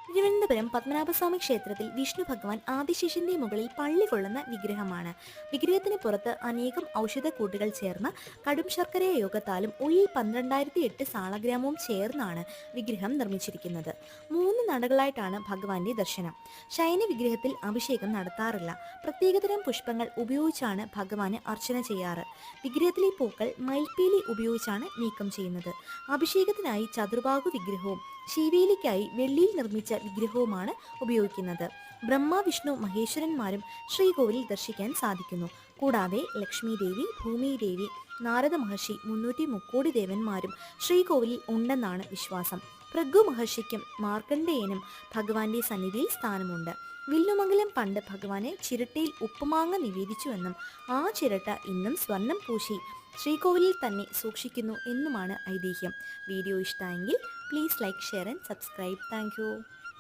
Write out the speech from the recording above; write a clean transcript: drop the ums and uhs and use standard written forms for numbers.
തിരുവനന്തപുരം പത്മനാഭസ്വാമി ക്ഷേത്രത്തിൽ വിഷ്ണു ഭഗവാൻ ആദിശേഷന്റെ മുകളിൽ പള്ളി കൊള്ളുന്ന വിഗ്രഹമാണ്. വിഗ്രഹത്തിന് പുറത്ത് അനേകം ഔഷധക്കൂട്ടുകൾ ചേർന്ന കടും ശർക്കര യോഗത്താലും ഉള്ളിൽ 12,008 സാളഗ്രാമവും ചേർന്നാണ് വിഗ്രഹം നിർമ്മിച്ചിരിക്കുന്നത്. 3 നടകളായിട്ടാണ് ഭഗവാന്റെ ദർശനം. ശയന വിഗ്രഹത്തിൽ അഭിഷേകം നടത്താറില്ല. പ്രത്യേകതരം പുഷ്പങ്ങൾ ഉപയോഗിച്ചാണ് ഭഗവാന് അർച്ചന ചെയ്യാറ്. വിഗ്രഹത്തിലെ പൂക്കൾ മയിൽപ്പീലി ഉപയോഗിച്ചാണ് നീക്കം ചെയ്യുന്നത്. അഭിഷേകത്തിനായി ചതുർബാഹു വിഗ്രഹവും ശിവേലിക്കായി വെള്ളിയിൽ നിർമ്മിച്ച വിഗ്രഹവുമാണ് ഉപയോഗിക്കുന്നത്. ബ്രഹ്മ, വിഷ്ണു, മഹേശ്വരന്മാരും ശ്രീകോവിലിൽ ദർശിക്കാൻ സാധിക്കുന്നു. കൂടാതെ ലക്ഷ്മി ദേവി, ഭൂമി ദേവി, നാരദ മഹർഷി, 330 ദേവന്മാരും ശ്രീകോവിലിൽ ഉണ്ടെന്നാണ് വിശ്വാസം. ഭൃഗു മഹർഷിക്കും മാർക്കണ്ഡേയനും ഭഗവാന്റെ സന്നിധിയിൽ സ്ഥാനമുണ്ട്. വില്ലുമംഗലം പണ്ട് ഭഗവാനെ ചിരട്ടയിൽ ഉപ്പുമാങ്ങ നിവേദിച്ചുവെന്നും ആ ചിരട്ട ഇന്നും സ്വർണം പൂശി ശ്രീകോവിലിൽ തന്നെ സൂക്ഷിക്കുന്നു എന്നുമാണ് ഐതിഹ്യം. വീഡിയോ ഇഷ്ടമായെങ്കിൽ please like, share and subscribe. Thank you.